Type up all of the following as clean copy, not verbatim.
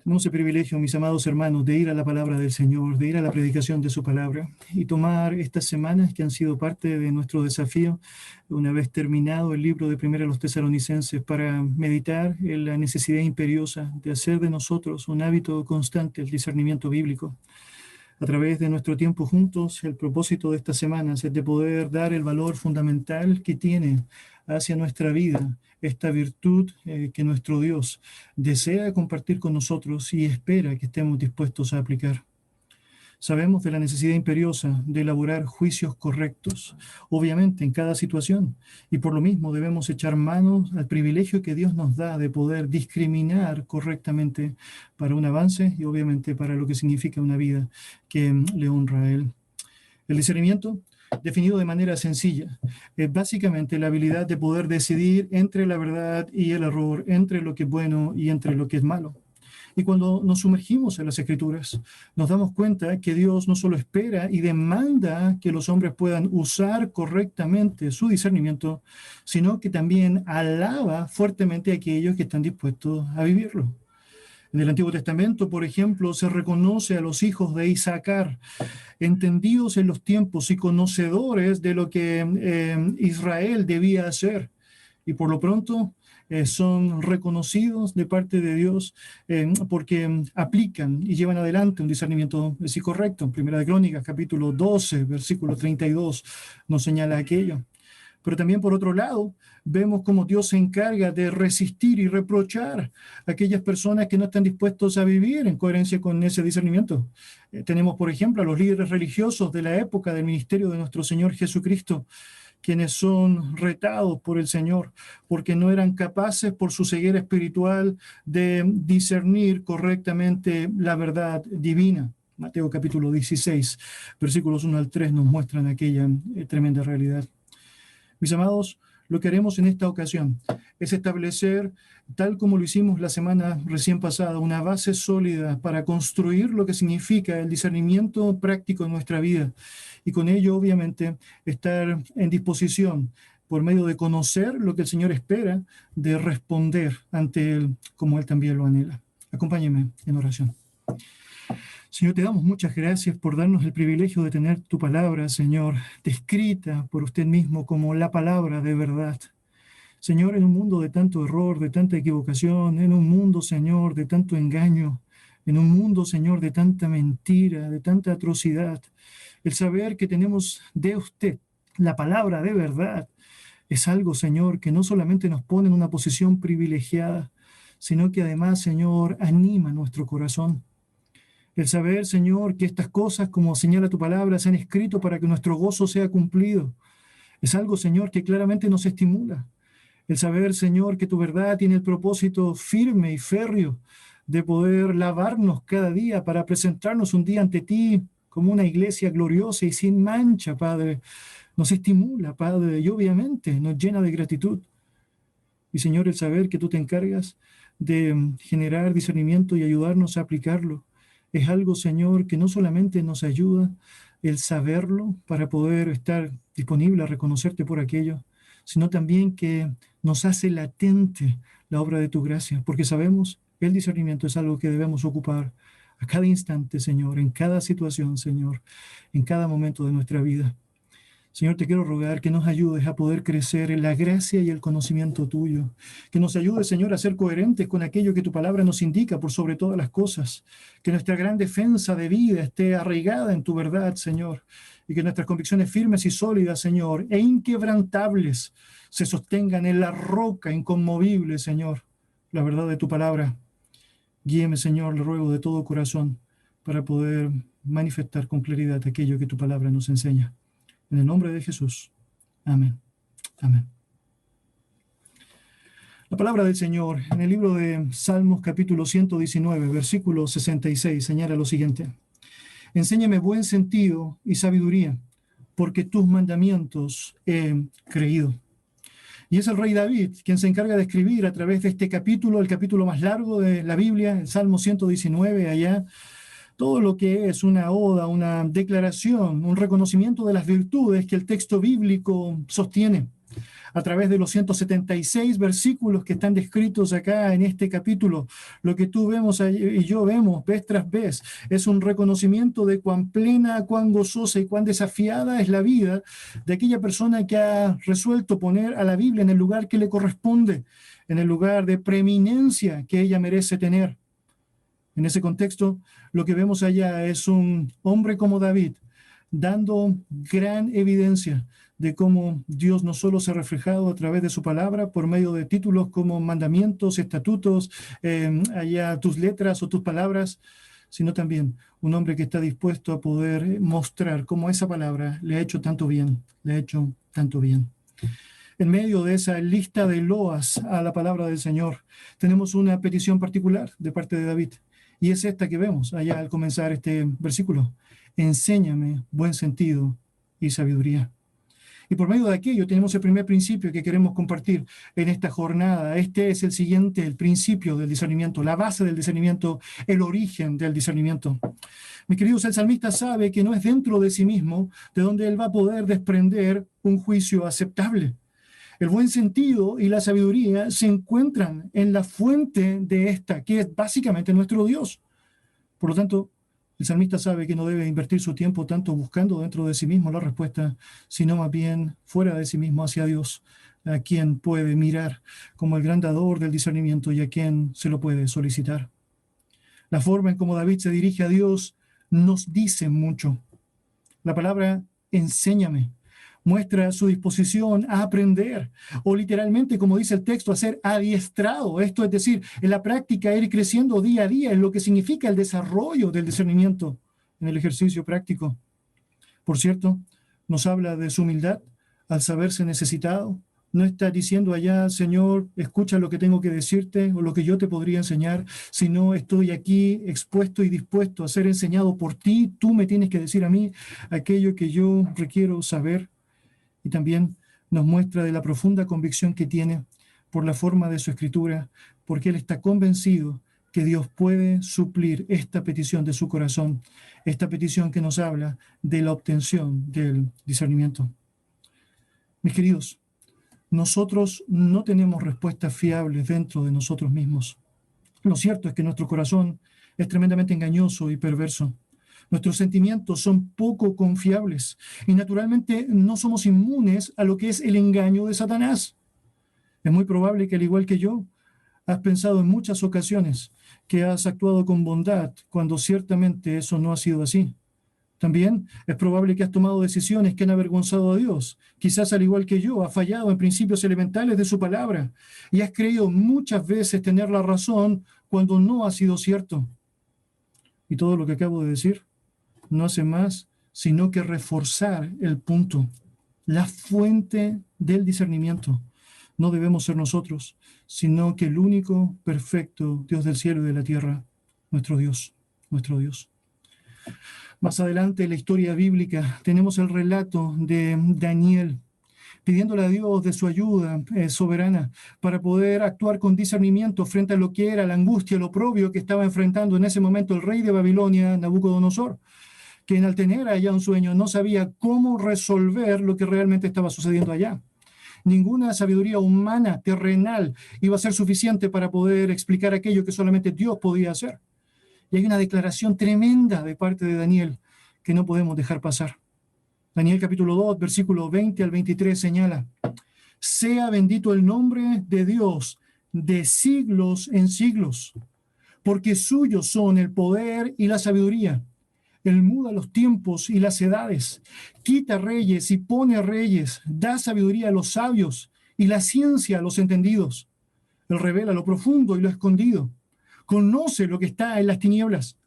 Tenemos el privilegio, mis amados hermanos, de ir a la palabra del Señor, de ir a la predicación de su palabra y tomar estas semanas que han sido parte de nuestro desafío, una vez terminado el libro de Primera a los Tesalonicenses, para meditar en la necesidad imperiosa de hacer de nosotros un hábito constante el discernimiento bíblico. A través de nuestro tiempo juntos, el propósito de estas semanas es de poder dar el valor fundamental que tiene hacia nuestra vida esta virtud que nuestro Dios desea compartir con nosotros y espera que estemos dispuestos a aplicar. Sabemos de la necesidad imperiosa de elaborar juicios correctos, obviamente en cada situación, y por lo mismo debemos echar manos al privilegio que Dios nos da de poder discriminar correctamente para un avance y obviamente para lo que significa una vida que le honra a Él. El discernimiento, definido de manera sencilla, es básicamente la habilidad de poder decidir entre la verdad y el error, entre lo que es bueno y entre lo que es malo. Y cuando nos sumergimos en las Escrituras, nos damos cuenta que Dios no solo espera y demanda que los hombres puedan usar correctamente su discernimiento, sino que también alaba fuertemente a aquellos que están dispuestos a vivirlo. En el Antiguo Testamento, por ejemplo, se reconoce a los hijos de Isaacar, entendidos en los tiempos y conocedores de lo que Israel debía hacer. Y por lo pronto son reconocidos de parte de Dios porque aplican y llevan adelante un discernimiento así correcto. En Primera de Crónicas, capítulo 12, versículo 32, nos señala aquello. Pero también, por otro lado, vemos cómo Dios se encarga de resistir y reprochar a aquellas personas que no están dispuestos a vivir en coherencia con ese discernimiento. Tenemos, por ejemplo, a los líderes religiosos de la época del ministerio de nuestro Señor Jesucristo, quienes son retados por el Señor, porque no eran capaces, por su ceguera espiritual, de discernir correctamente la verdad divina. Mateo capítulo 16, versículos 1 al 3 nos muestran aquella tremenda realidad. Mis amados, lo que haremos en esta ocasión es establecer, tal como lo hicimos la semana recién pasada, una base sólida para construir lo que significa el discernimiento práctico en nuestra vida. Y con ello, obviamente, estar en disposición, por medio de conocer lo que el Señor espera, de responder ante Él como Él también lo anhela. Acompáñeme en oración. Señor, te damos muchas gracias por darnos el privilegio de tener tu palabra, Señor, descrita por usted mismo como la palabra de verdad. Señor, en un mundo de tanto error, de tanta equivocación, en un mundo, Señor, de tanto engaño, en un mundo, Señor, de tanta mentira, de tanta atrocidad, el saber que tenemos de usted la palabra de verdad es algo, Señor, que no solamente nos pone en una posición privilegiada, sino que además, Señor, anima nuestro corazón. El saber, Señor, que estas cosas, como señala tu palabra, se han escrito para que nuestro gozo sea cumplido. Es algo, Señor, que claramente nos estimula. El saber, Señor, que tu verdad tiene el propósito firme y férreo de poder lavarnos cada día para presentarnos un día ante ti como una iglesia gloriosa y sin mancha, Padre. Nos estimula, Padre, y obviamente nos llena de gratitud. Y, Señor, el saber que tú te encargas de generar discernimiento y ayudarnos a aplicarlo. Es algo, Señor, que no solamente nos ayuda el saberlo para poder estar disponible a reconocerte por aquello, sino también que nos hace latente la obra de tu gracia, porque sabemos que el discernimiento es algo que debemos ocupar a cada instante, Señor, en cada situación, Señor, en cada momento de nuestra vida. Señor, te quiero rogar que nos ayudes a poder crecer en la gracia y el conocimiento tuyo. Que nos ayudes, Señor, a ser coherentes con aquello que tu palabra nos indica por sobre todas las cosas. Que nuestra gran defensa de vida esté arraigada en tu verdad, Señor. Y que nuestras convicciones firmes y sólidas, Señor, e inquebrantables, se sostengan en la roca inconmovible, Señor, la verdad de tu palabra. Guíeme, Señor, le ruego de todo corazón para poder manifestar con claridad aquello que tu palabra nos enseña. En el nombre de Jesús. Amén. Amén. La palabra del Señor en el libro de Salmos capítulo 119, versículo 66, señala lo siguiente. Enséñame buen sentido y sabiduría, porque tus mandamientos he creído. Y es el rey David quien se encarga de escribir a través de este capítulo, el capítulo más largo de la Biblia, el Salmo 119, allá, todo lo que es una oda, una declaración, un reconocimiento de las virtudes que el texto bíblico sostiene. a través de los 176 versículos que están descritos acá en este capítulo. Lo que tú vemos y yo vemos vez tras vez es un reconocimiento de cuán plena, cuán gozosa y cuán desafiada es la vida de aquella persona que ha resuelto poner a la Biblia en el lugar que le corresponde, en el lugar de preeminencia que ella merece tener. En ese contexto, lo que vemos allá es un hombre como David, dando gran evidencia de cómo Dios no solo se ha reflejado a través de su palabra por medio de títulos como mandamientos, estatutos, allá tus letras o tus palabras, sino también un hombre que está dispuesto a poder mostrar cómo esa palabra le ha hecho tanto bien, le ha hecho tanto bien. En medio de esa lista de loas a la palabra del Señor, tenemos una petición particular de parte de David, y es esta que vemos allá al comenzar este versículo: enséñame buen sentido y sabiduría. Y por medio de aquello tenemos el primer principio que queremos compartir en esta jornada. Este es el siguiente, el principio del discernimiento, la base del discernimiento, el origen del discernimiento. Mis queridos, el salmista sabe que no es dentro de sí mismo de donde él va a poder desprender un juicio aceptable. El buen sentido y la sabiduría se encuentran en la fuente de esta, que es básicamente nuestro Dios. Por lo tanto, el salmista sabe que no debe invertir su tiempo tanto buscando dentro de sí mismo la respuesta, sino más bien fuera de sí mismo hacia Dios, a quien puede mirar como el gran dador del discernimiento y a quien se lo puede solicitar. La forma en cómo David se dirige a Dios nos dice mucho. La palabra enséñame muestra su disposición a aprender, o literalmente, como dice el texto, a ser adiestrado. Esto es decir, en la práctica ir creciendo día a día, en lo que significa el desarrollo del discernimiento en el ejercicio práctico. Por cierto, nos habla de su humildad al saberse necesitado. No está diciendo allá, Señor, escucha lo que tengo que decirte o lo que yo te podría enseñar, sino estoy aquí expuesto y dispuesto a ser enseñado por ti. Tú me tienes que decir a mí aquello que yo requiero saber. Y también nos muestra de la profunda convicción que tiene por la forma de su escritura, porque él está convencido que Dios puede suplir esta petición de su corazón, esta petición que nos habla de la obtención del discernimiento. Mis queridos, nosotros no tenemos respuestas fiables dentro de nosotros mismos. Lo cierto es que nuestro corazón es tremendamente engañoso y perverso. Nuestros sentimientos son poco confiables y naturalmente no somos inmunes a lo que es el engaño de Satanás. Es muy probable que, al igual que yo, has pensado en muchas ocasiones que has actuado con bondad cuando ciertamente eso no ha sido así. También es probable que has tomado decisiones que han avergonzado a Dios. Quizás, al igual que yo, has fallado en principios elementales de su palabra y has creído muchas veces tener la razón cuando no ha sido cierto. Y todo lo que acabo de decir no hace más sino que reforzar el punto. La fuente del discernimiento no debemos ser nosotros, sino que el único, perfecto Dios del cielo y de la tierra, nuestro Dios, nuestro Dios. Más adelante en la historia bíblica tenemos el relato de Daniel pidiéndole a Dios de su ayuda soberana para poder actuar con discernimiento frente a lo que era la angustia, el oprobio que estaba enfrentando en ese momento el rey de Babilonia, Nabucodonosor, quien al tener allá un sueño no sabía cómo resolver lo que realmente estaba sucediendo allá. Ninguna sabiduría humana, terrenal, iba a ser suficiente para poder explicar aquello que solamente Dios podía hacer. Y hay una declaración tremenda de parte de Daniel que no podemos dejar pasar. Daniel capítulo 2, versículo 20 al 23 señala: sea bendito el nombre de Dios de siglos en siglos, porque suyos son el poder y la sabiduría. Él muda los tiempos y las edades, quita reyes y pone reyes, da sabiduría a los sabios y la ciencia a los entendidos. Él revela lo profundo y lo escondido, conoce lo que está en las tinieblas,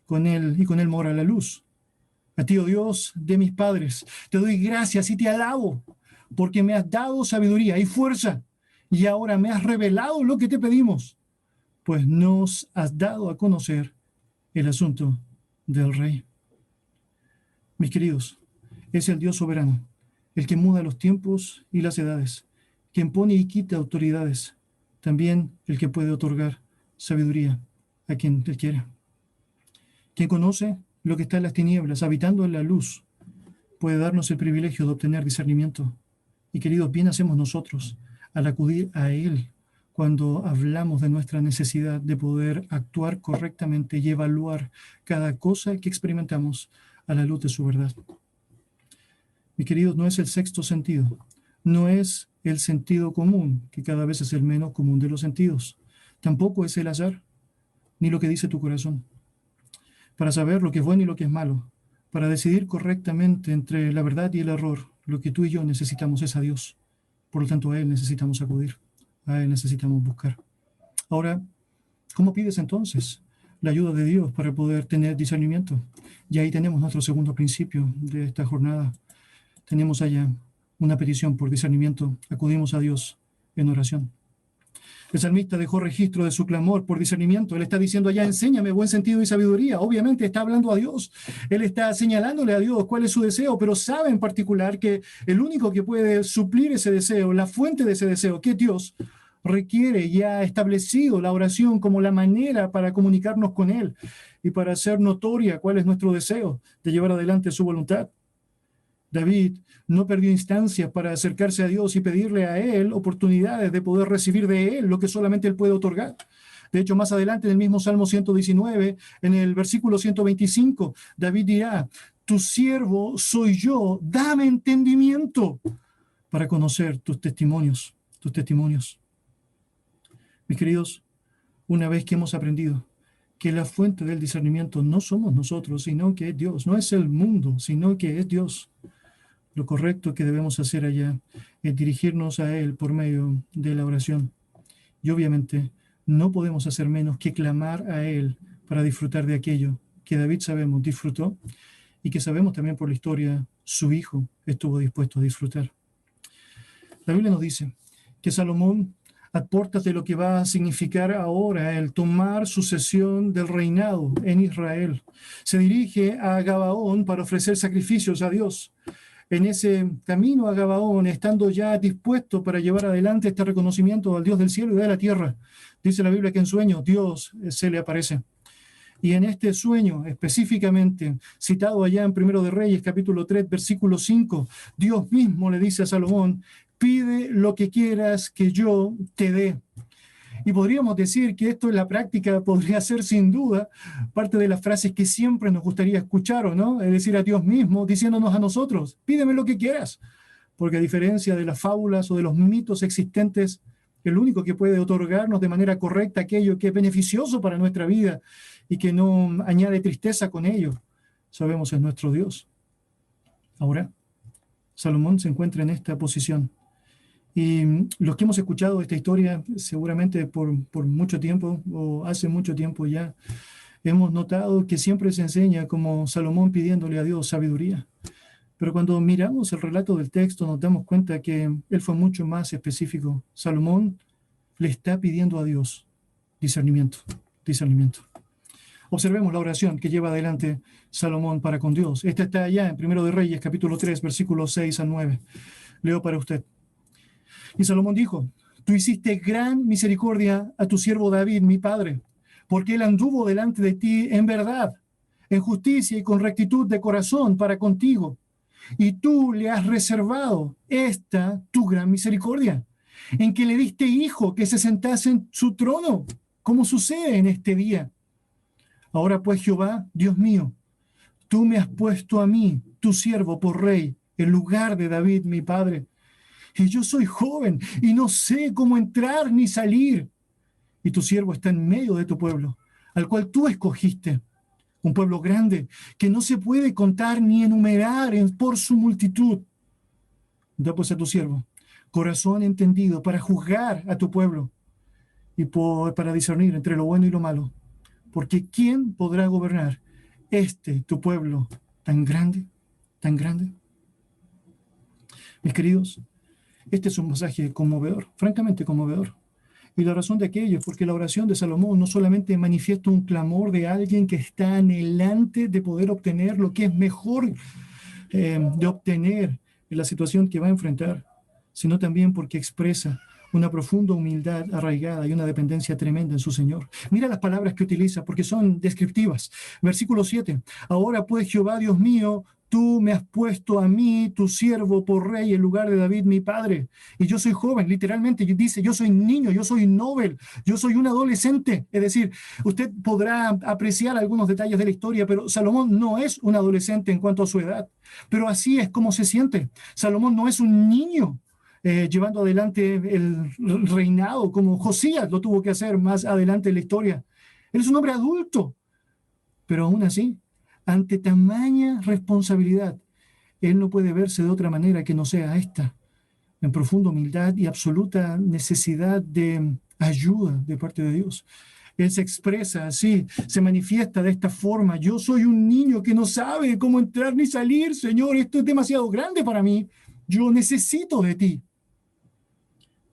con él mora la luz. A ti, oh Dios de mis padres, te doy gracias y te alabo, porque me has dado sabiduría y fuerza, y ahora me has revelado lo que te pedimos, pues nos has dado a conocer el asunto del rey. Mis queridos, es el Dios soberano, el que muda los tiempos y las edades, quien pone y quita autoridades, también el que puede otorgar sabiduría a quien te quiera. Quien conoce lo que está en las tinieblas, habitando en la luz, puede darnos el privilegio de obtener discernimiento. Y queridos, bien hacemos nosotros al acudir a Él cuando hablamos de nuestra necesidad de poder actuar correctamente y evaluar cada cosa que experimentamos a la luz de su verdad. Mis queridos, no es el sexto sentido, no es el sentido común, que cada vez es el menos común de los sentidos. Tampoco es el azar, ni lo que dice tu corazón. Para saber lo que es bueno y lo que es malo, para decidir correctamente entre la verdad y el error, lo que tú y yo necesitamos es a Dios. Por lo tanto, a Él necesitamos acudir, a Él necesitamos buscar. Ahora, ¿cómo pides entonces la ayuda de Dios para poder tener discernimiento? Y ahí tenemos nuestro segundo principio de esta jornada. Tenemos allá una petición por discernimiento. Acudimos a Dios en oración. El salmista dejó registro de su clamor por discernimiento. Él está diciendo allá, enséñame buen sentido y sabiduría. Obviamente está hablando a Dios. Él está señalándole a Dios cuál es su deseo, pero sabe en particular que el único que puede suplir ese deseo, la fuente de ese deseo, que es Dios, requiere y ha establecido la oración como la manera para comunicarnos con Él y para hacer notoria cuál es nuestro deseo de llevar adelante su voluntad. David no perdió instancias para acercarse a Dios y pedirle a Él oportunidades de poder recibir de Él lo que solamente Él puede otorgar. De hecho, más adelante en el mismo Salmo 119, en el versículo 125, David dirá, tu siervo soy yo, dame entendimiento para conocer tus testimonios, tus testimonios. Mis queridos, una vez que hemos aprendido que la fuente del discernimiento no somos nosotros, sino que es Dios, no es el mundo, sino que es Dios. Lo correcto que debemos hacer allá es dirigirnos a Él por medio de la oración. Y obviamente no podemos hacer menos que clamar a Él para disfrutar de aquello que David sabemos disfrutó y que sabemos también por la historia su hijo estuvo dispuesto a disfrutar. La Biblia nos dice que Salomón, a puertas de lo que va a significar ahora el tomar sucesión del reinado en Israel, se dirige a Gabaón para ofrecer sacrificios a Dios. En ese camino a Gabaón, estando ya dispuesto para llevar adelante este reconocimiento al Dios del cielo y de la tierra, dice la Biblia que en sueño Dios se le aparece. Y en este sueño específicamente, citado allá en Primero de Reyes, capítulo 3, versículo 5, Dios mismo le dice a Salomón, pide lo que quieras que yo te dé. Y podríamos decir que esto en la práctica podría ser sin duda parte de las frases que siempre nos gustaría escuchar, ¿o no? Es decir, a Dios mismo diciéndonos a nosotros, pídeme lo que quieras. Porque a diferencia de las fábulas o de los mitos existentes, el único que puede otorgarnos de manera correcta aquello que es beneficioso para nuestra vida y que no añade tristeza con ello, sabemos es nuestro Dios. Ahora, Salomón se encuentra en esta posición. Y los que hemos escuchado esta historia, seguramente por mucho tiempo, o hace mucho tiempo ya, hemos notado que siempre se enseña como Salomón pidiéndole a Dios sabiduría. Pero cuando miramos el relato del texto, nos damos cuenta que él fue mucho más específico. Salomón le está pidiendo a Dios discernimiento, discernimiento. Observemos la oración que lleva adelante Salomón para con Dios. Esta está allá en Primero de Reyes, capítulo 3, versículos 6 al 9. Leo para usted. Y Salomón dijo, tú hiciste gran misericordia a tu siervo David, mi padre, porque él anduvo delante de ti en verdad, en justicia y con rectitud de corazón para contigo. Y tú le has reservado esta tu gran misericordia, en que le diste hijo que se sentase en su trono, como sucede en este día. Ahora pues, Jehová, Dios mío, tú me has puesto a mí, tu siervo, por rey, en lugar de David, mi padre. Y yo soy joven y no sé cómo entrar ni salir. Y tu siervo está en medio de tu pueblo, al cual tú escogiste, un pueblo grande que no se puede contar ni enumerar por su multitud. Da pues a tu siervo corazón entendido para juzgar a tu pueblo y para discernir entre lo bueno y lo malo. Porque ¿quién podrá gobernar tu pueblo tan grande, tan grande? Mis queridos, este es un pasaje conmovedor, francamente conmovedor. Y la razón de aquello es porque la oración de Salomón no solamente manifiesta un clamor de alguien que está anhelante de poder obtener lo que es mejor de obtener en la situación que va a enfrentar, sino también porque expresa una profunda humildad arraigada y una dependencia tremenda en su Señor. Mira las palabras que utiliza porque son descriptivas. Versículo 7. Ahora pues, Jehová, Dios mío, tú me has puesto a mí, tu siervo, por rey en lugar de David, mi padre. Y yo soy joven, literalmente, dice, yo soy niño, yo soy novel, yo soy un adolescente. Es decir, usted podrá apreciar algunos detalles de la historia, pero Salomón no es un adolescente en cuanto a su edad. Pero así es como se siente. Salomón no es un niño llevando adelante el reinado como Josías lo tuvo que hacer más adelante en la historia. Él es un hombre adulto, pero aún así, ante tamaña responsabilidad, él no puede verse de otra manera que no sea esta, en profunda humildad y absoluta necesidad de ayuda de parte de Dios. Él se expresa así, se manifiesta de esta forma. Yo soy un niño que no sabe cómo entrar ni salir, Señor, esto es demasiado grande para mí. Yo necesito de ti.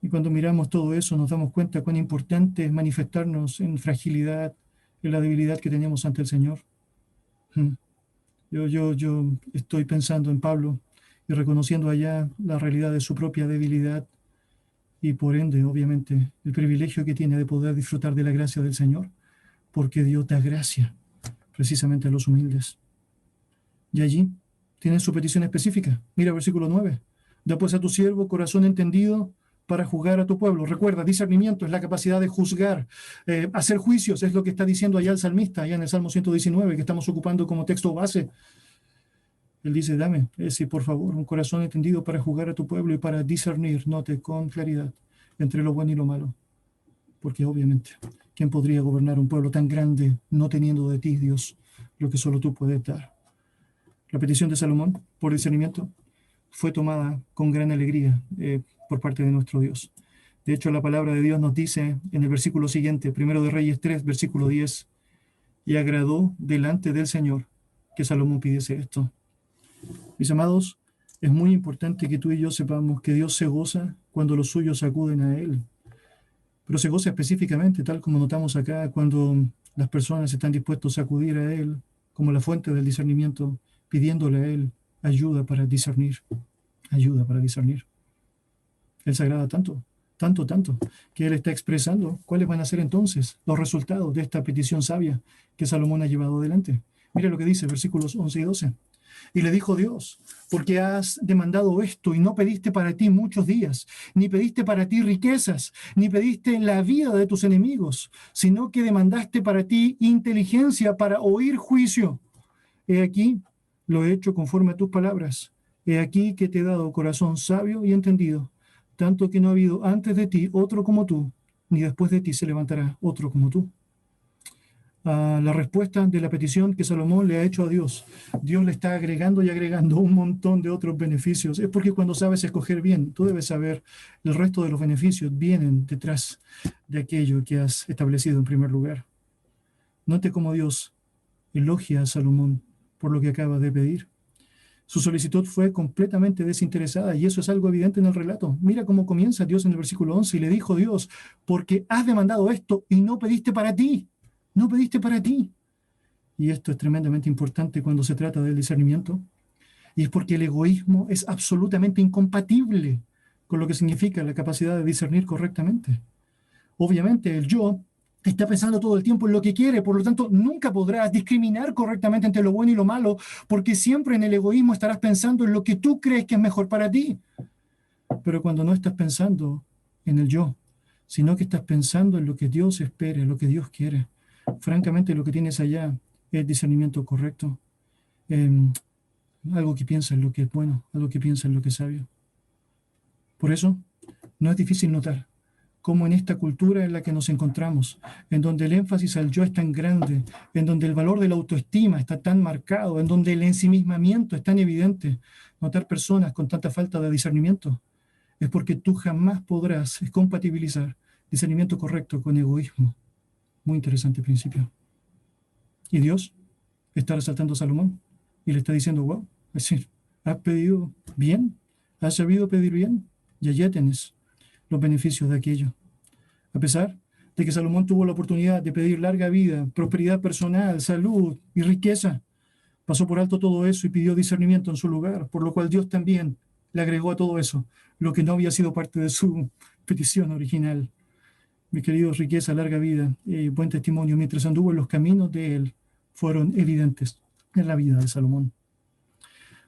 Y cuando miramos todo eso, nos damos cuenta cuán importante es manifestarnos en fragilidad, en la debilidad que tenemos ante el Señor. Yo estoy pensando en Pablo y reconociendo allá la realidad de su propia debilidad y por ende, obviamente, el privilegio que tiene de poder disfrutar de la gracia del Señor, porque Dios da gracia precisamente a los humildes. Y allí tienen su petición específica. Mira versículo 9. Da pues a tu siervo corazón entendido para juzgar a tu pueblo. Recuerda, discernimiento es la capacidad de juzgar, hacer juicios, es lo que está diciendo allá el salmista, allá en el Salmo 119, que estamos ocupando como texto base. Él dice, dame, por favor, un corazón entendido para juzgar a tu pueblo y para discernir, note, con claridad, entre lo bueno y lo malo. Porque obviamente, ¿quién podría gobernar un pueblo tan grande no teniendo de ti, Dios, lo que solo tú puedes dar? La petición de Salomón por discernimiento fue tomada con gran alegría por parte de nuestro Dios. De hecho, la palabra de Dios nos dice en el versículo siguiente, 1 de Reyes 3, versículo 10, y agradó delante del Señor que Salomón pidiese esto. Mis amados, es muy importante que tú y yo sepamos que Dios se goza cuando los suyos acuden a Él. Pero se goza específicamente, tal como notamos acá, cuando las personas están dispuestos a acudir a Él como la fuente del discernimiento, pidiéndole a Él ayuda para discernir. Ayuda para discernir. Él se agrada tanto, que Él está expresando cuáles van a ser entonces los resultados de esta petición sabia que Salomón ha llevado adelante. Mira lo que dice, versículos 11 y 12. Y le dijo Dios, porque has demandado esto y no pediste para ti muchos días, ni pediste para ti riquezas, ni pediste la vida de tus enemigos, sino que demandaste para ti inteligencia para oír juicio. He aquí, lo he hecho conforme a tus palabras. He aquí que te he dado corazón sabio y entendido, tanto que no ha habido antes de ti otro como tú, ni después de ti se levantará otro como tú. La respuesta de la petición que Salomón le ha hecho a Dios. Dios le está agregando y agregando un montón de otros beneficios. Es porque cuando sabes escoger bien, tú debes saber el resto de los beneficios vienen detrás de aquello que has establecido en primer lugar. Note cómo Dios elogia a Salomón por lo que acaba de pedir. Su solicitud fue completamente desinteresada y eso es algo evidente en el relato. Mira cómo comienza Dios en el versículo 11 y le dijo Dios, porque has demandado esto y no pediste para ti. No pediste para ti. Y esto es tremendamente importante cuando se trata del discernimiento. Y es porque el egoísmo es absolutamente incompatible con lo que significa la capacidad de discernir correctamente. Obviamente, el yo está pensando todo el tiempo en lo que quiere, por lo tanto, nunca podrás discriminar correctamente entre lo bueno y lo malo, porque siempre en el egoísmo estarás pensando en lo que tú crees que es mejor para ti. Pero cuando no estás pensando en el yo, sino que estás pensando en lo que Dios espera, en lo que Dios quiere, francamente lo que tienes allá es discernimiento correcto. Algo que piensa en lo que es bueno, algo que piensa en lo que es sabio. Por eso, no es difícil notar cómo en esta cultura en la que nos encontramos, en donde el énfasis al yo es tan grande, en donde el valor de la autoestima está tan marcado, en donde el ensimismamiento es tan evidente, notar personas con tanta falta de discernimiento, es porque tú jamás podrás compatibilizar discernimiento correcto con egoísmo. Muy interesante principio. Y Dios está resaltando a Salomón y le está diciendo, wow, es decir, has pedido bien, has sabido pedir bien, y allá tienes los beneficios de aquello. A pesar de que Salomón tuvo la oportunidad de pedir larga vida, prosperidad personal, salud y riqueza, pasó por alto todo eso y pidió discernimiento en su lugar, por lo cual Dios también le agregó a todo eso lo que no había sido parte de su petición original. Mis queridos, riqueza, larga vida y buen testimonio mientras anduvo en los caminos de él fueron evidentes en la vida de Salomón.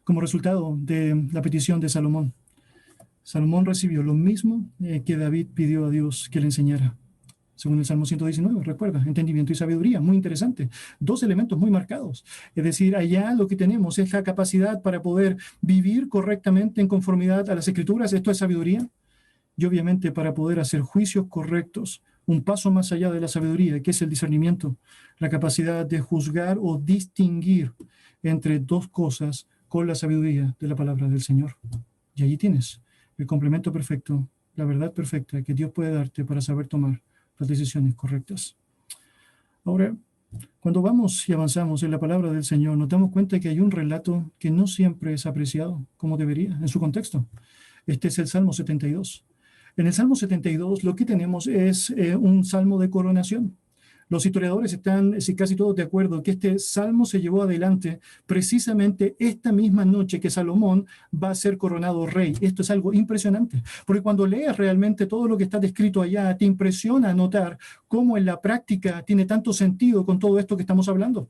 como resultado de la petición de Salomón. Salomón recibió lo mismo que David pidió a Dios que le enseñara. Según el Salmo 119, recuerda, entendimiento y sabiduría, muy interesante. Dos elementos muy marcados. Es decir, allá lo que tenemos es la capacidad para poder vivir correctamente en conformidad a las Escrituras, esto es sabiduría. Y obviamente para poder hacer juicios correctos, un paso más allá de la sabiduría, que es el discernimiento, la capacidad de juzgar o distinguir entre dos cosas con la sabiduría de la palabra del Señor. Y allí tienes el complemento perfecto, la verdad perfecta que Dios puede darte para saber tomar las decisiones correctas. Ahora, cuando vamos y avanzamos en la palabra del Señor, nos damos cuenta que hay un relato que no siempre es apreciado como debería en su contexto. Este es el Salmo 72. En el Salmo 72 lo que tenemos es un salmo de coronación. Los historiadores están casi todos de acuerdo que este salmo se llevó adelante precisamente esta misma noche que Salomón va a ser coronado rey. Esto es algo impresionante, porque cuando lees realmente todo lo que está descrito allá, te impresiona notar cómo en la práctica tiene tanto sentido con todo esto que estamos hablando.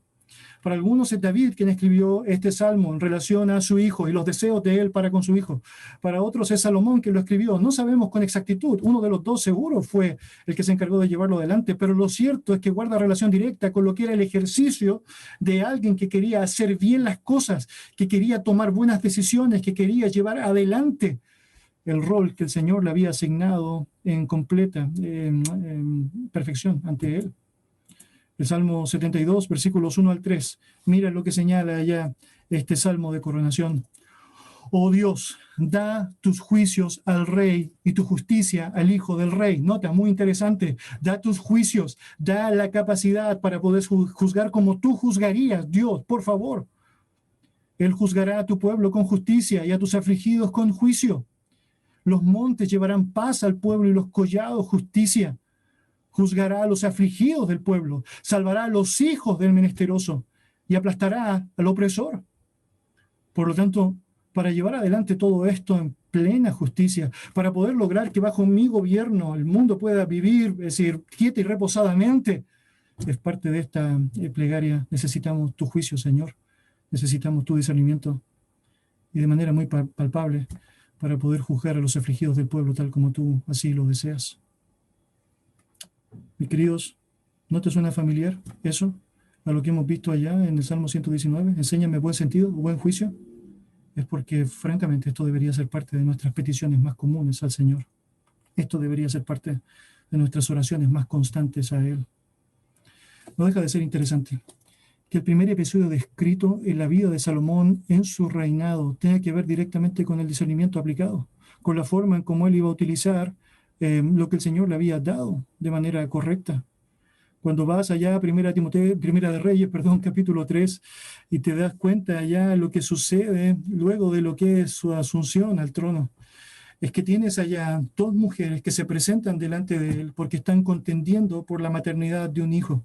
Para algunos es David quien escribió este salmo en relación a su hijo y los deseos de él para con su hijo. Para otros es Salomón quien lo escribió. No sabemos con exactitud. Uno de los dos seguro fue el que se encargó de llevarlo adelante, pero lo cierto es que guarda relación directa con lo que era el ejercicio de alguien que quería hacer bien las cosas, que quería tomar buenas decisiones, que quería llevar adelante el rol que el Señor le había asignado en completa perfección ante él. El Salmo 72, versículos 1 al 3. Mira lo que señala allá este salmo de coronación. Oh Dios, da tus juicios al rey y tu justicia al hijo del rey. Nota, muy interesante. Da tus juicios, da la capacidad para poder juzgar como tú juzgarías. Dios, por favor. Él juzgará a tu pueblo con justicia y a tus afligidos con juicio. Los montes llevarán paz al pueblo y los collados justicia. Juzgará a los afligidos del pueblo, salvará a los hijos del menesteroso y aplastará al opresor. Por lo tanto, para llevar adelante todo esto en plena justicia, para poder lograr que bajo mi gobierno el mundo pueda vivir, es decir, quieta y reposadamente, es parte de esta plegaria. Necesitamos tu juicio, Señor. Necesitamos tu discernimiento y de manera muy palpable para poder juzgar a los afligidos del pueblo tal como tú así lo deseas. Mis queridos, ¿no te suena familiar eso a lo que hemos visto allá en el Salmo 119? Enséñame buen sentido, buen juicio. Es porque, francamente, esto debería ser parte de nuestras peticiones más comunes al Señor. Esto debería ser parte de nuestras oraciones más constantes a Él. No deja de ser interesante que el primer episodio descrito en la vida de Salomón en su reinado tenga que ver directamente con el discernimiento aplicado, con la forma en cómo él iba a utilizar lo que el Señor le había dado de manera correcta. Cuando vas allá a Primera de Reyes, capítulo 3, y te das cuenta allá lo que sucede luego de lo que es su asunción al trono, es que tienes allá dos mujeres que se presentan delante de él porque están contendiendo por la maternidad de un hijo.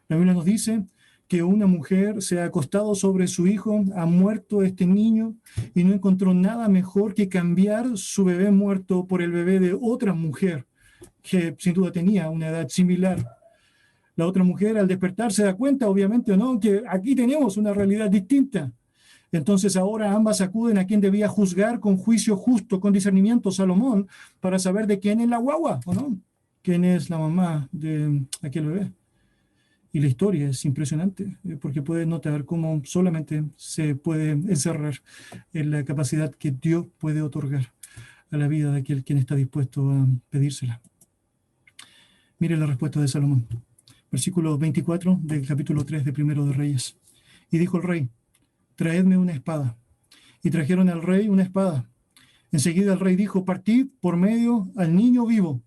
La Biblia nos dice que una mujer se ha acostado sobre su hijo, ha muerto este niño y no encontró nada mejor que cambiar su bebé muerto por el bebé de otra mujer que sin duda tenía una edad similar. La otra mujer al despertar se da cuenta, obviamente o no, que aquí tenemos una realidad distinta. Entonces ahora ambas acuden a quien debía juzgar con juicio justo, con discernimiento, Salomón, para saber de quién es la guagua, ¿o no? ¿Quién es la mamá de aquel bebé? Y la historia es impresionante, porque puedes notar cómo solamente se puede encerrar en la capacidad que Dios puede otorgar a la vida de aquel quien está dispuesto a pedírsela. Mire la respuesta de Salomón. Versículo 24 del capítulo 3 de Primero de Reyes. Y dijo el rey, traedme una espada. Y trajeron al rey una espada. Enseguida el rey dijo, partid por medio al niño vivo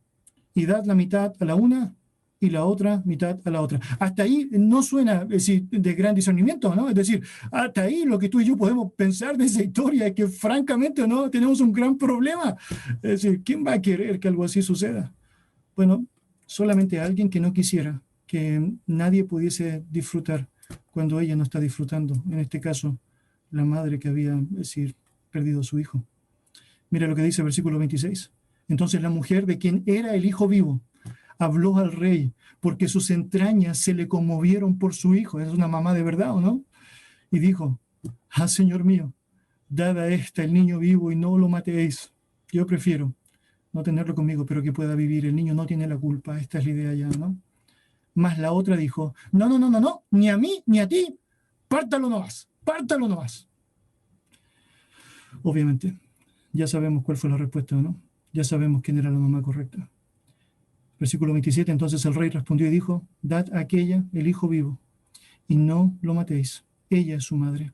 y dad la mitad a la una y la otra mitad a la otra. Hasta ahí no suena de gran discernimiento, ¿no? Es decir, hasta ahí lo que tú y yo podemos pensar de esa historia es que francamente no tenemos un gran problema. Es decir, ¿quién va a querer que algo así suceda? Bueno, solamente alguien que no quisiera que nadie pudiese disfrutar cuando ella no está disfrutando. En este caso, la madre que había, perdido a su hijo. Mira lo que dice el versículo 26. Entonces la mujer de quien era el hijo vivo habló al rey porque sus entrañas se le conmovieron por su hijo. Es una mamá de verdad, ¿o no? Y dijo, señor mío, dad a esta el niño vivo y no lo matéis. Yo prefiero no tenerlo conmigo, pero que pueda vivir. El niño no tiene la culpa. Esta es la idea ya, ¿no? Más la otra dijo, no, ni a mí, ni a ti, pártalo nomás. Obviamente, ya sabemos cuál fue la respuesta, ¿no? Ya sabemos quién era la mamá correcta. Versículo 27, entonces el rey respondió y dijo, dad a aquella el hijo vivo, y no lo matéis. Ella es su madre.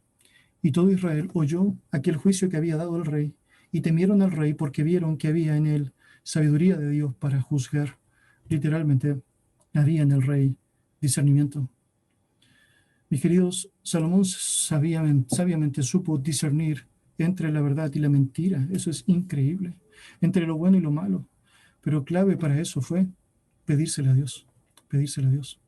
Y todo Israel oyó aquel juicio que había dado el rey, y temieron al rey porque vieron que había en él sabiduría de Dios para juzgar. Literalmente, había en el rey discernimiento. Mis queridos, Salomón sabiamente supo discernir entre la verdad y la mentira. Eso es increíble. Entre lo bueno y lo malo. Pero clave para eso fue pedírsela a Dios. Pedírsela a Dios.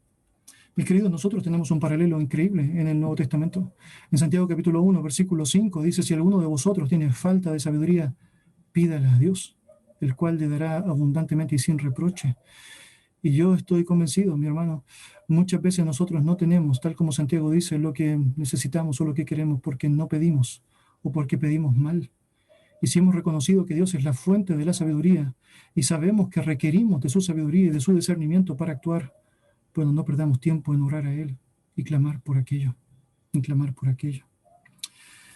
Mis queridos, nosotros tenemos un paralelo increíble en el Nuevo Testamento. En Santiago capítulo 1, versículo 5, dice, si alguno de vosotros tiene falta de sabiduría, pídala a Dios, el cual le dará abundantemente y sin reproche. Y yo estoy convencido, mi hermano, muchas veces nosotros no tenemos, tal como Santiago dice, lo que necesitamos o lo que queremos porque no pedimos o porque pedimos mal. Y si hemos reconocido que Dios es la fuente de la sabiduría y sabemos que requerimos de su sabiduría y de su discernimiento para actuar, bueno, no perdamos tiempo en orar a Él y clamar por aquello,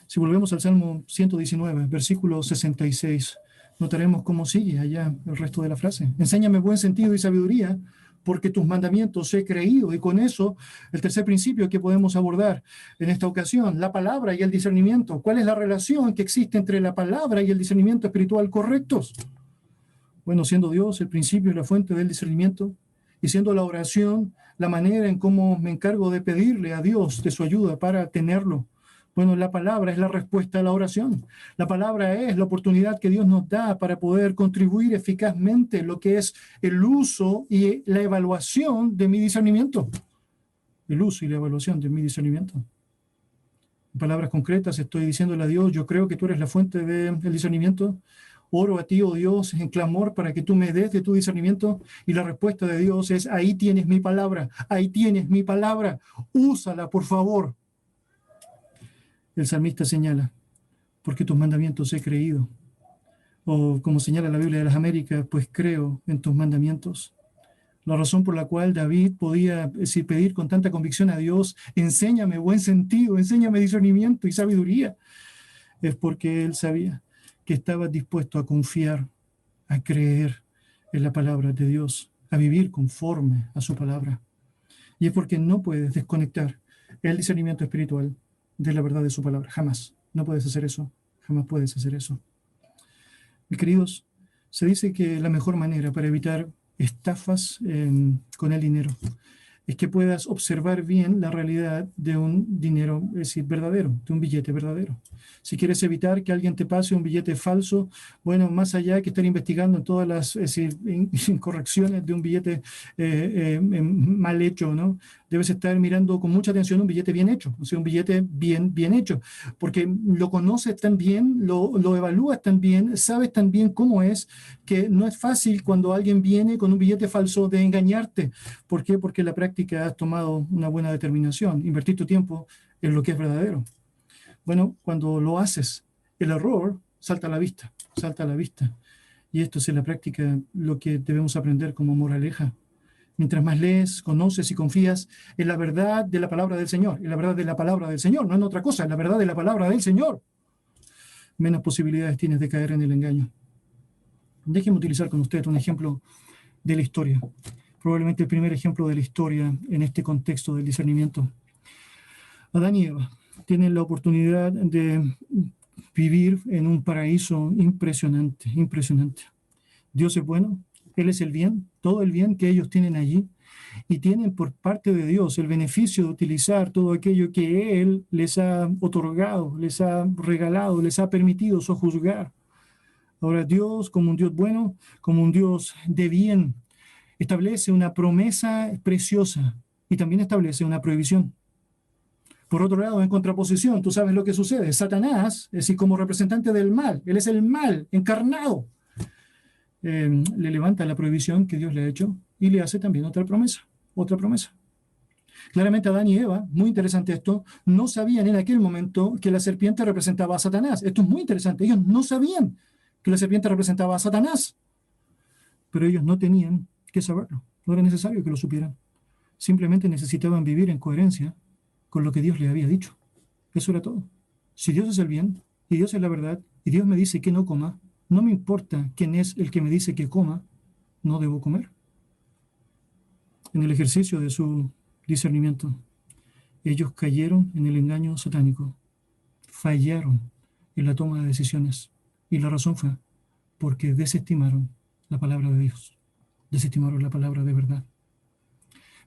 Si volvemos al Salmo 119, versículo 66, notaremos cómo sigue allá el resto de la frase. Enséñame buen sentido y sabiduría, porque tus mandamientos he creído. Y con eso, el tercer principio que podemos abordar en esta ocasión, la palabra y el discernimiento. ¿Cuál es la relación que existe entre la palabra y el discernimiento espiritual correctos? Bueno, siendo Dios el principio y la fuente del discernimiento, y siendo la oración la manera en cómo me encargo de pedirle a Dios de su ayuda para tenerlo. Bueno, la palabra es la respuesta a la oración. La palabra es la oportunidad que Dios nos da para poder contribuir eficazmente en lo que es el uso y la evaluación de mi discernimiento. El uso y la evaluación de mi discernimiento. En palabras concretas estoy diciéndole a Dios, yo creo que tú eres la fuente del discernimiento. Oro a ti, oh Dios, en clamor para que tú me des de tu discernimiento. Y la respuesta de Dios es, ahí tienes mi palabra, úsala, por favor. El salmista señala, porque tus mandamientos he creído. O como señala la Biblia de las Américas, pues creo en tus mandamientos. La razón por la cual David podía pedir con tanta convicción a Dios, enséñame buen sentido, enséñame discernimiento y sabiduría, es porque él sabía que estaba dispuesto a confiar, a creer en la palabra de Dios, a vivir conforme a su palabra. Y es porque no puedes desconectar el discernimiento espiritual de la verdad de su palabra. Jamás. No puedes hacer eso. Jamás puedes hacer eso. Mis queridos, se dice que la mejor manera para evitar estafas con el dinero es que puedas observar bien la realidad de un dinero, es decir, verdadero, de un billete verdadero. Si quieres evitar que alguien te pase un billete falso, bueno, más allá que estar investigando en todas las incorrecciones de un billete mal hecho, ¿no? Debes estar mirando con mucha atención un billete bien hecho, o sea, un billete bien hecho, porque lo conoces tan bien, lo evalúas tan bien, sabes tan bien cómo es, que no es fácil cuando alguien viene con un billete falso de engañarte. ¿Por qué? Porque en la práctica has tomado una buena determinación, invertir tu tiempo en lo que es verdadero. Bueno, cuando lo haces, el error salta a la vista. Y esto es en la práctica lo que debemos aprender como moraleja. Mientras más lees, conoces y confías en la verdad de la palabra del Señor, en la verdad de la palabra del Señor, no en otra cosa, en la verdad de la palabra del Señor, menos posibilidades tienes de caer en el engaño. Déjenme utilizar con ustedes un ejemplo de la historia. Probablemente el primer ejemplo de la historia en este contexto del discernimiento. Adán y Eva tienen la oportunidad de vivir en un paraíso impresionante. Dios es bueno, Él es el bien, todo el bien que ellos tienen allí, y tienen por parte de Dios el beneficio de utilizar todo aquello que Él les ha otorgado, les ha regalado, les ha permitido sojuzgar. Ahora Dios, como un Dios bueno, como un Dios de bien, establece una promesa preciosa y también establece una prohibición. Por otro lado, en contraposición, tú sabes lo que sucede. Satanás, es decir, como representante del mal, él es el mal encarnado, le levanta la prohibición que Dios le ha hecho y le hace también otra promesa. Claramente Adán y Eva, muy interesante esto, no sabían en aquel momento que la serpiente representaba a Satanás. Esto es muy interesante. Ellos no sabían que la serpiente representaba a Satanás, pero ellos no tenían que saberlo. No era necesario que lo supieran. Simplemente necesitaban vivir en coherencia con lo que Dios les había dicho. Eso era todo. Si Dios es el bien y Dios es la verdad y Dios me dice que no coma, no me importa quién es el que me dice que coma, no debo comer. En el ejercicio de su discernimiento, ellos cayeron en el engaño satánico, fallaron en la toma de decisiones. Y la razón fue porque desestimaron la palabra de Dios, desestimaron la palabra de verdad.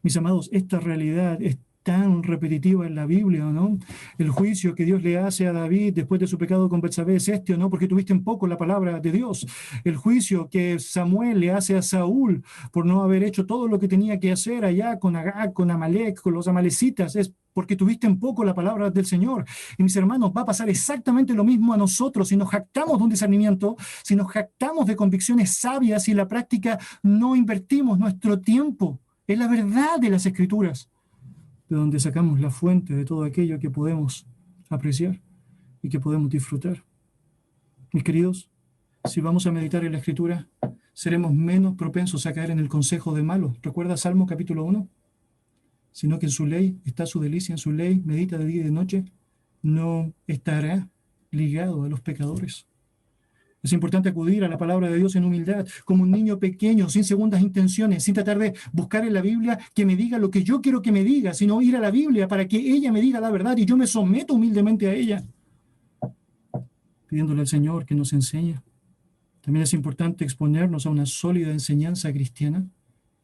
Mis amados, esta realidad es tan repetitiva en la Biblia, ¿no? El juicio que Dios le hace a David después de su pecado con Betsabé es este, ¿no? Porque tuviste en poco la palabra de Dios. El juicio que Samuel le hace a Saúl por no haber hecho todo lo que tenía que hacer allá con Agag, con Amalek, con los amalecitas, es porque tuviste en poco la palabra del Señor. Y mis hermanos, va a pasar exactamente lo mismo a nosotros si nos jactamos de un discernimiento, si nos jactamos de convicciones sabias y en la práctica no invertimos nuestro tiempo en la verdad de las Escrituras, de donde sacamos la fuente de todo aquello que podemos apreciar y que podemos disfrutar. Mis queridos, si vamos a meditar en la Escritura, seremos menos propensos a caer en el consejo de malos. ¿Recuerda Salmo capítulo 1? Sino que en su ley está su delicia, en su ley medita de día y de noche, no estará ligado a los pecadores. Es importante acudir a la palabra de Dios en humildad, como un niño pequeño, sin segundas intenciones, sin tratar de buscar en la Biblia que me diga lo que yo quiero que me diga, sino ir a la Biblia para que ella me diga la verdad y yo me someto humildemente a ella, pidiéndole al Señor que nos enseñe. También es importante exponernos a una sólida enseñanza cristiana,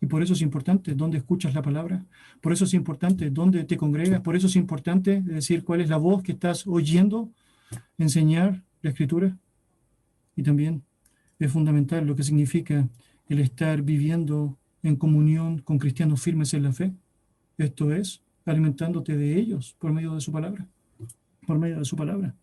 y por eso es importante dónde escuchas la palabra, por eso es importante dónde te congregas, por eso es importante decir cuál es la voz que estás oyendo, enseñar la Escritura. Y también es fundamental lo que significa el estar viviendo en comunión con cristianos firmes en la fe. Esto es, alimentándote de ellos por medio de su palabra. Por medio de su palabra.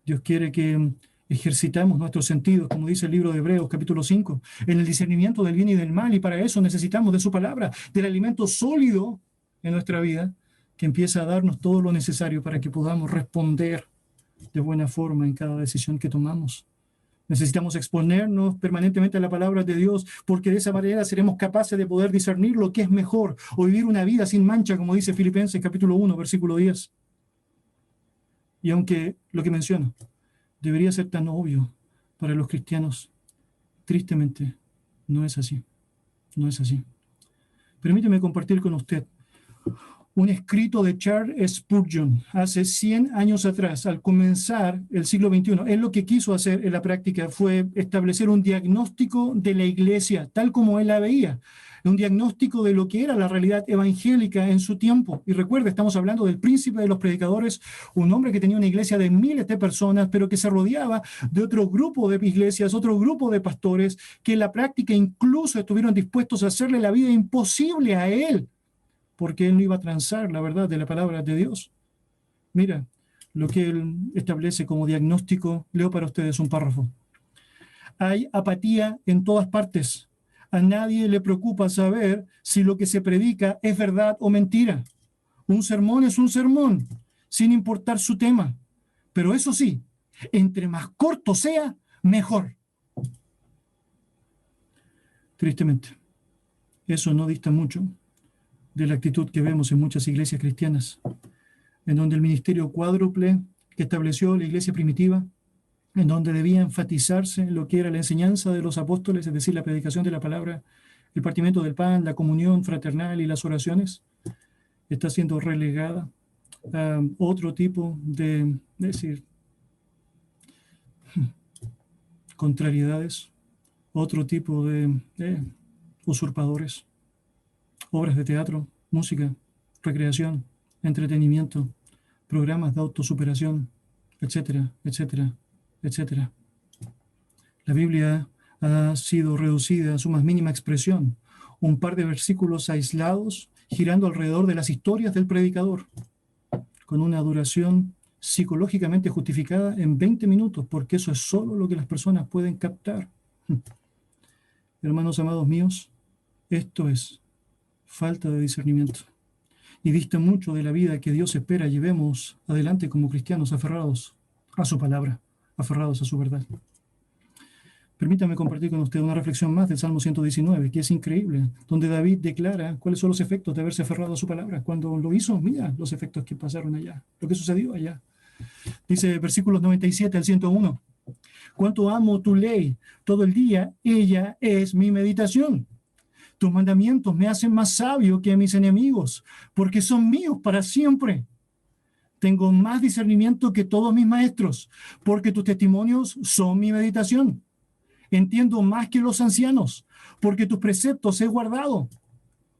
Dios quiere que ejercitamos nuestros sentidos, como dice el libro de Hebreos, capítulo 5, en el discernimiento del bien y del mal, y para eso necesitamos de su palabra, del alimento sólido en nuestra vida, que empieza a darnos todo lo necesario para que podamos responder de buena forma en cada decisión que tomamos. Necesitamos exponernos permanentemente a la palabra de Dios, porque de esa manera seremos capaces de poder discernir lo que es mejor, o vivir una vida sin mancha, como dice Filipenses capítulo 1, versículo 10. Y aunque lo que menciono debería ser tan obvio para los cristianos, tristemente no es así. No es así. Permíteme compartir con usted un escrito de Charles Spurgeon hace 100 años atrás, al comenzar el siglo XXI. Él lo que quiso hacer en la práctica fue establecer un diagnóstico de la iglesia, tal como él la veía, un diagnóstico de lo que era la realidad evangélica en su tiempo. Y recuerda, estamos hablando del príncipe de los predicadores, un hombre que tenía una iglesia de miles de personas, pero que se rodeaba de otro grupo de iglesias, otro grupo de pastores, que en la práctica incluso estuvieron dispuestos a hacerle la vida imposible a él, porque él no iba a transar la verdad de la palabra de Dios. Mira, lo que él establece como diagnóstico, leo para ustedes un párrafo. Hay apatía en todas partes. A nadie le preocupa saber si lo que se predica es verdad o mentira. Un sermón es un sermón, sin importar su tema. Pero eso sí, entre más corto sea, mejor. Tristemente, eso no dista mucho de la actitud que vemos en muchas iglesias cristianas, en donde el ministerio cuádruple que estableció la iglesia primitiva, en donde debía enfatizarse lo que era la enseñanza de los apóstoles, es decir, la predicación de la palabra, el partimiento del pan, la comunión fraternal y las oraciones, está siendo relegada a otro tipo de, contrariedades, otro tipo de usurpadores, obras de teatro, música, recreación, entretenimiento, programas de autosuperación, etcétera, etcétera, etcétera. La Biblia ha sido reducida a su más mínima expresión, un par de versículos aislados girando alrededor de las historias del predicador, con una duración psicológicamente justificada en 20 minutos, porque eso es solo lo que las personas pueden captar. Hermanos amados míos, esto es falta de discernimiento. y dista mucho de la vida que Dios espera llevemos adelante como cristianos aferrados a su palabra, aferrados a su verdad. Permítame compartir con usted una reflexión más del Salmo 119, que es increíble, donde David declara cuáles son los efectos de haberse aferrado a su palabra. Cuando lo hizo, mira los efectos que pasaron allá, lo que sucedió allá. Dice versículos 97 al 101. Cuánto amo tu ley, todo el día ella es mi meditación. Tus mandamientos me hacen más sabio que mis enemigos, porque son míos para siempre. Tengo más discernimiento que todos mis maestros, porque tus testimonios son mi meditación. Entiendo más que los ancianos, porque tus preceptos he guardado.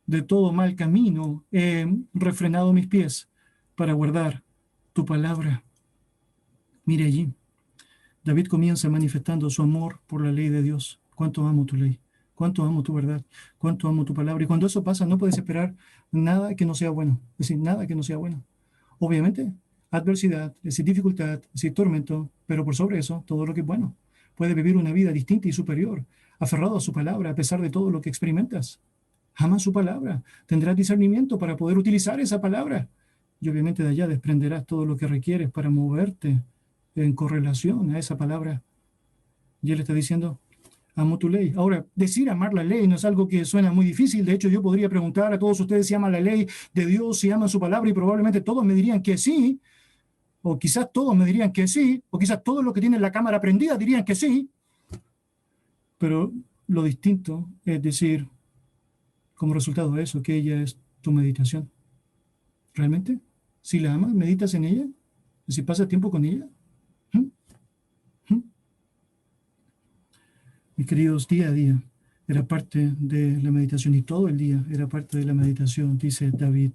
De todo mal camino he refrenado mis pies para guardar tu palabra. Mire allí, David comienza manifestando su amor por la ley de Dios. Cuánto amo tu ley, cuánto amo tu verdad, cuánto amo tu palabra. Y cuando eso pasa, no puedes esperar nada que no sea bueno. Es decir, nada que no sea bueno. Obviamente, adversidad, es decir, dificultad, es decir, tormento, pero por sobre eso, todo lo que es bueno. Puedes vivir una vida distinta y superior, aferrado a su palabra a pesar de todo lo que experimentas. Ama su palabra, tendrás discernimiento para poder utilizar esa palabra. Y obviamente de allá desprenderás todo lo que requieres para moverte en correlación a esa palabra. Y él está diciendo, amo tu ley. Ahora, decir amar la ley no es algo que suena muy difícil. De hecho, yo podría preguntar a todos ustedes si aman la ley de Dios, si aman su palabra, y probablemente todos me dirían que sí. O quizás todos me dirían que sí, o quizás todos los que tienen la cámara prendida dirían que sí. Pero lo distinto es decir, como resultado de eso, que ella es tu meditación. ¿Realmente? Si la amas, meditas en ella, si pasas tiempo con ella. Mis queridos, día a día era parte de la meditación, y todo el día era parte de la meditación, dice David,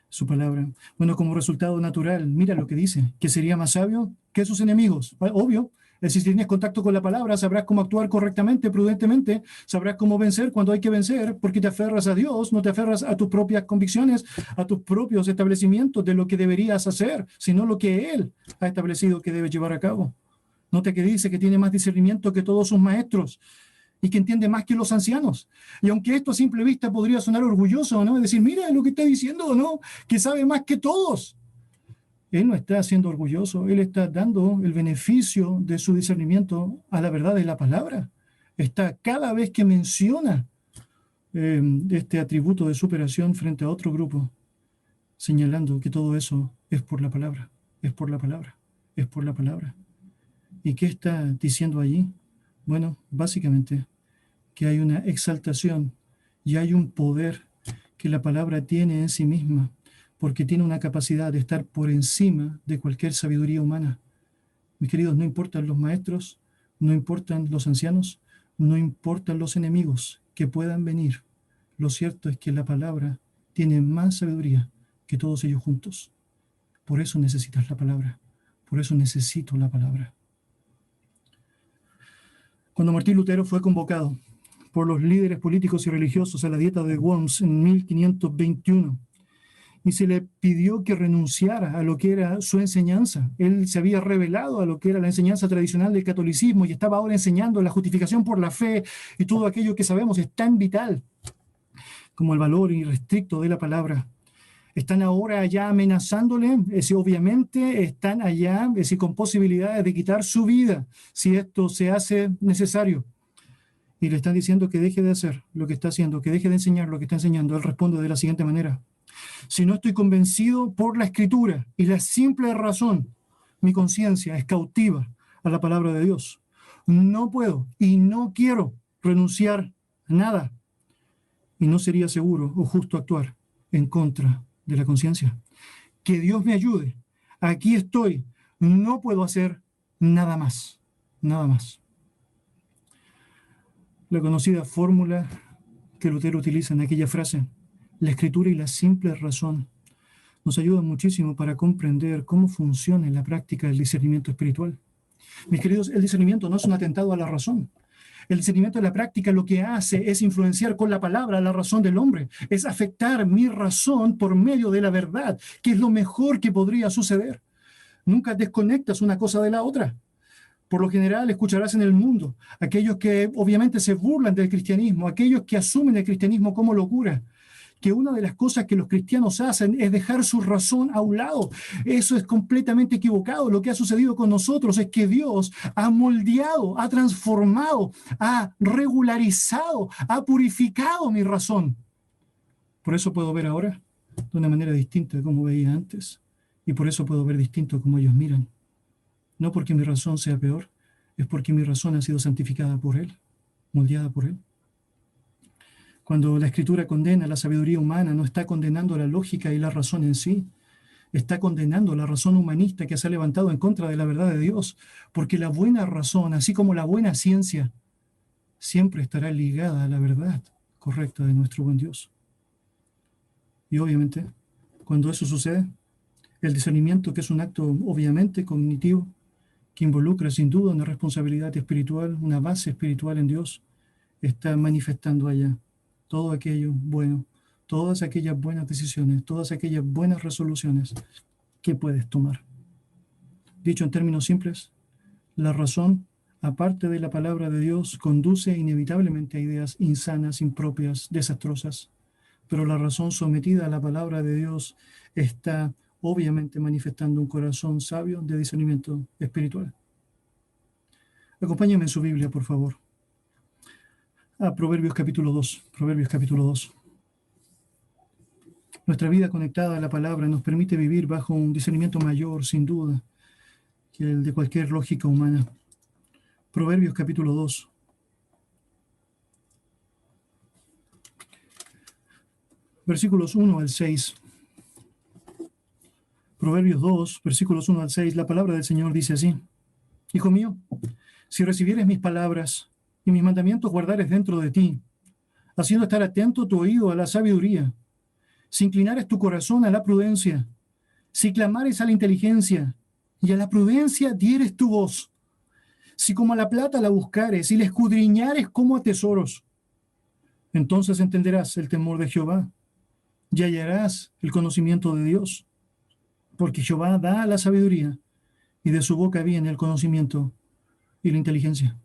su palabra. Bueno, como resultado natural, mira lo que dice, que sería más sabio que sus enemigos. Obvio, si tienes contacto con la palabra, sabrás cómo actuar correctamente, prudentemente, sabrás cómo vencer cuando hay que vencer, porque te aferras a Dios, no te aferras a tus propias convicciones, a tus propios establecimientos de lo que deberías hacer, sino lo que Él ha establecido que debes llevar a cabo. Nota que dice que tiene más discernimiento que todos sus maestros y que entiende más que los ancianos. Y aunque esto a simple vista podría sonar orgulloso, ¿no? Es decir, mira lo que está diciendo, ¿no? Que sabe más que todos. Él no está siendo orgulloso, él está dando el beneficio de su discernimiento a la verdad de la palabra. Está cada vez que menciona este atributo de superación frente a otro grupo, señalando que todo eso es por la palabra, es por la palabra, es por la palabra. ¿Y qué está diciendo allí? Bueno, básicamente que hay una exaltación y hay un poder que la palabra tiene en sí misma, porque tiene una capacidad de estar por encima de cualquier sabiduría humana. Mis queridos, no importan los maestros, no importan los ancianos, no importan los enemigos que puedan venir. Lo cierto es que la palabra tiene más sabiduría que todos ellos juntos. Por eso necesitas la palabra. Por eso necesito la palabra. Cuando Martín Lutero fue convocado por los líderes políticos y religiosos a la dieta de Worms en 1521, y se le pidió que renunciara a lo que era su enseñanza. Él se había revelado a lo que era la enseñanza tradicional del catolicismo y estaba ahora enseñando la justificación por la fe y todo aquello que sabemos es tan vital como el valor irrestricto de la palabra. Están ahora allá amenazándole, obviamente están allá con posibilidades de quitar su vida si esto se hace necesario. Y le están diciendo que deje de hacer lo que está haciendo, que deje de enseñar lo que está enseñando. Él responde de la siguiente manera: si no estoy convencido por la Escritura y la simple razón, mi conciencia es cautiva a la palabra de Dios. No puedo y no quiero renunciar a nada. Y no sería seguro o justo actuar en contra de la conciencia. Que Dios me ayude. Aquí estoy. No puedo hacer nada más. Nada más. La conocida fórmula que Lutero utiliza en aquella frase, la Escritura y la simple razón, nos ayuda muchísimo para comprender cómo funciona en la práctica el discernimiento espiritual. Mis queridos, el discernimiento no es un atentado a la razón. El discernimiento de la práctica lo que hace es influenciar con la palabra la razón del hombre, es afectar mi razón por medio de la verdad, que es lo mejor que podría suceder. Nunca desconectas una cosa de la otra. Por lo general escucharás en el mundo aquellos que obviamente se burlan del cristianismo, aquellos que asumen el cristianismo como locura, que una de las cosas que los cristianos hacen es dejar su razón a un lado. Eso es completamente equivocado. Lo que ha sucedido con nosotros es que Dios ha moldeado, ha transformado, ha regularizado, ha purificado mi razón. Por eso puedo ver ahora de una manera distinta de como veía antes. Y por eso puedo ver distinto como ellos miran. No porque mi razón sea peor, es porque mi razón ha sido santificada por Él, moldeada por Él. Cuando la Escritura condena la sabiduría humana, no está condenando la lógica y la razón en sí. Está condenando la razón humanista que se ha levantado en contra de la verdad de Dios. Porque la buena razón, así como la buena ciencia, siempre estará ligada a la verdad correcta de nuestro buen Dios. Y obviamente, cuando eso sucede, el discernimiento, que es un acto obviamente cognitivo, que involucra sin duda una responsabilidad espiritual, una base espiritual en Dios, está manifestando allá todo aquello bueno, todas aquellas buenas decisiones, todas aquellas buenas resoluciones que puedes tomar. Dicho en términos simples, la razón, aparte de la palabra de Dios, conduce inevitablemente a ideas insanas, impropias, desastrosas. Pero la razón sometida a la palabra de Dios está obviamente manifestando un corazón sabio de discernimiento espiritual. Acompáñame en su Biblia, por favor. A Proverbios capítulo 2. Proverbios capítulo 2. Nuestra vida conectada a la palabra nos permite vivir bajo un discernimiento mayor, sin duda, que el de cualquier lógica humana. Proverbios capítulo 2. Versículos 1 al 6. Proverbios 2, versículos 1 al 6. La palabra del Señor dice así: Hijo mío, si recibieres mis palabras y mis mandamientos guardares dentro de ti, haciendo estar atento tu oído a la sabiduría, si inclinares tu corazón a la prudencia, si clamares a la inteligencia y a la prudencia dieres tu voz, si como a la plata la buscares y la escudriñares como a tesoros, entonces entenderás el temor de Jehová y hallarás el conocimiento de Dios, porque Jehová da la sabiduría y de su boca viene el conocimiento y la inteligencia.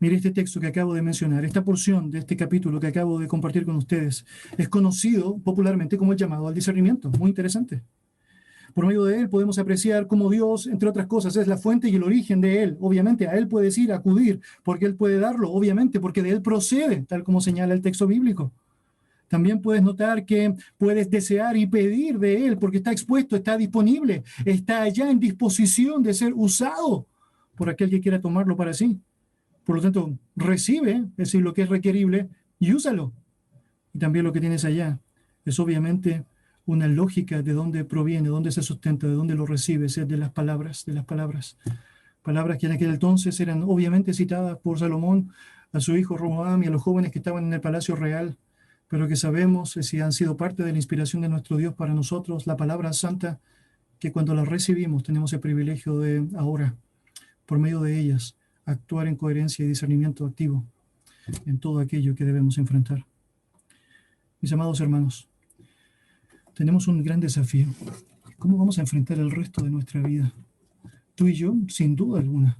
Mire este texto que acabo de mencionar, esta porción de este capítulo que acabo de compartir con ustedes, es conocido popularmente como el llamado al discernimiento. Muy interesante. Por medio de él podemos apreciar cómo Dios, entre otras cosas, es la fuente y el origen de él. Obviamente, a él puedes ir, acudir, porque él puede darlo, obviamente, porque de él procede, tal como señala el texto bíblico. También puedes notar que puedes desear y pedir de él, porque está expuesto, está disponible, está allá en disposición de ser usado por aquel que quiera tomarlo para sí. Por lo tanto, recibe, es decir, lo que es requerible, y úsalo. Y también lo que tienes allá es obviamente una lógica de dónde proviene, de dónde se sustenta, de dónde lo recibes, es de las palabras, Palabras que en aquel entonces eran obviamente citadas por Salomón a su hijo Roboam y a los jóvenes que estaban en el palacio real, pero que sabemos si han sido parte de la inspiración de nuestro Dios para nosotros, la palabra santa, que cuando la recibimos tenemos el privilegio de ahora, por medio de ellas, actuar en coherencia y discernimiento activo en todo aquello que debemos enfrentar. Mis amados hermanos, tenemos un gran desafío. ¿Cómo vamos a enfrentar el resto de nuestra vida? Tú y yo, sin duda alguna,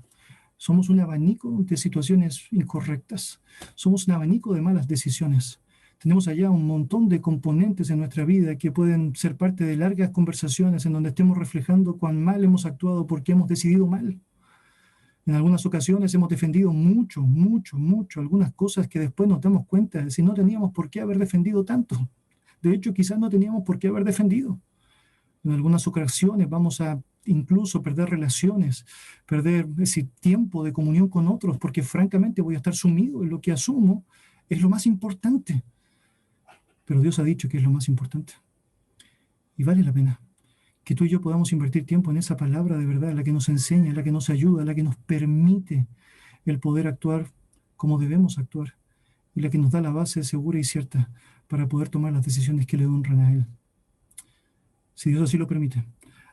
somos un abanico de situaciones incorrectas. Somos un abanico de malas decisiones. Tenemos allá un montón de componentes en nuestra vida que pueden ser parte de largas conversaciones en donde estemos reflejando cuán mal hemos actuado porque hemos decidido mal. En algunas ocasiones hemos defendido mucho algunas cosas que después nos damos cuenta de si no teníamos por qué haber defendido tanto. De hecho, quizás no teníamos por qué haber defendido. En algunas ocasiones vamos a incluso perder relaciones, perder ese tiempo de comunión con otros, porque francamente voy a estar sumido en lo que asumo es lo más importante. Pero Dios ha dicho que es lo más importante. Y vale la pena que tú y yo podamos invertir tiempo en esa palabra de verdad, la que nos enseña, la que nos ayuda, la que nos permite el poder actuar como debemos actuar y la que nos da la base segura y cierta para poder tomar las decisiones que le honran a Él. Si Dios así lo permite,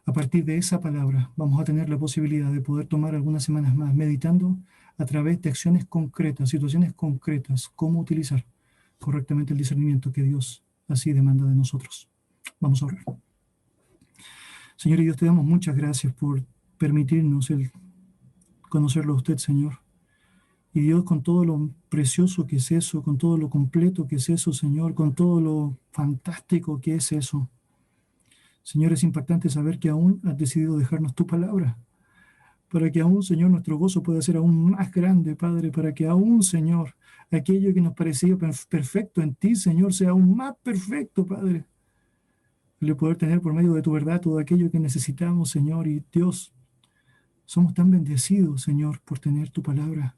a partir de esa palabra vamos a tener la posibilidad de poder tomar algunas semanas más meditando a través de acciones concretas, situaciones concretas, cómo utilizar correctamente el discernimiento que Dios así demanda de nosotros. Vamos a orar. Señor y Dios, te damos muchas gracias por permitirnos el conocerlo a usted, Señor. Y Dios, con todo lo precioso que es eso, con todo lo completo que es eso, Señor, con todo lo fantástico que es eso. Señor, es impactante saber que aún has decidido dejarnos tu palabra, para que aún, Señor, nuestro gozo pueda ser aún más grande, Padre, para que aún, Señor, aquello que nos parecía perfecto en ti, Señor, sea aún más perfecto, Padre. El poder tener por medio de tu verdad todo aquello que necesitamos, Señor, y Dios, somos tan bendecidos, Señor, por tener tu palabra.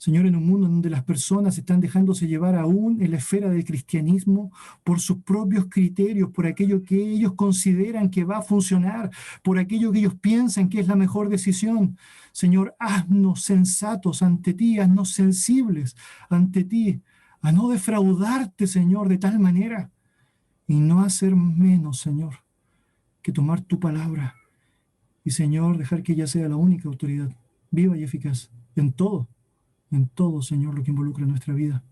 Señor, en un mundo donde las personas están dejándose llevar aún en la esfera del cristianismo por sus propios criterios, por aquello que ellos consideran que va a funcionar, por aquello que ellos piensan que es la mejor decisión. Señor, haznos sensatos ante ti, haznos sensibles ante ti, a no defraudarte, Señor, de tal manera y no hacer menos, Señor, que tomar tu palabra y, Señor, dejar que ella sea la única autoridad viva y eficaz en todo, Señor, lo que involucra nuestra vida.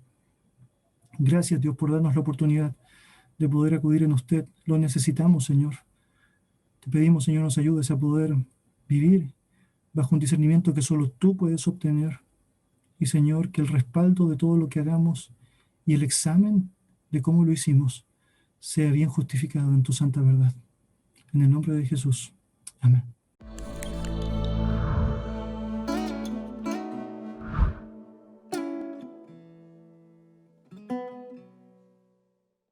Gracias, Dios, por darnos la oportunidad de poder acudir en usted. Lo necesitamos, Señor. Te pedimos, Señor, nos ayudes a poder vivir bajo un discernimiento que solo tú puedes obtener. Y, Señor, que el respaldo de todo lo que hagamos y el examen de cómo lo hicimos sea bien justificado en tu santa verdad. En el nombre de Jesús. Amén.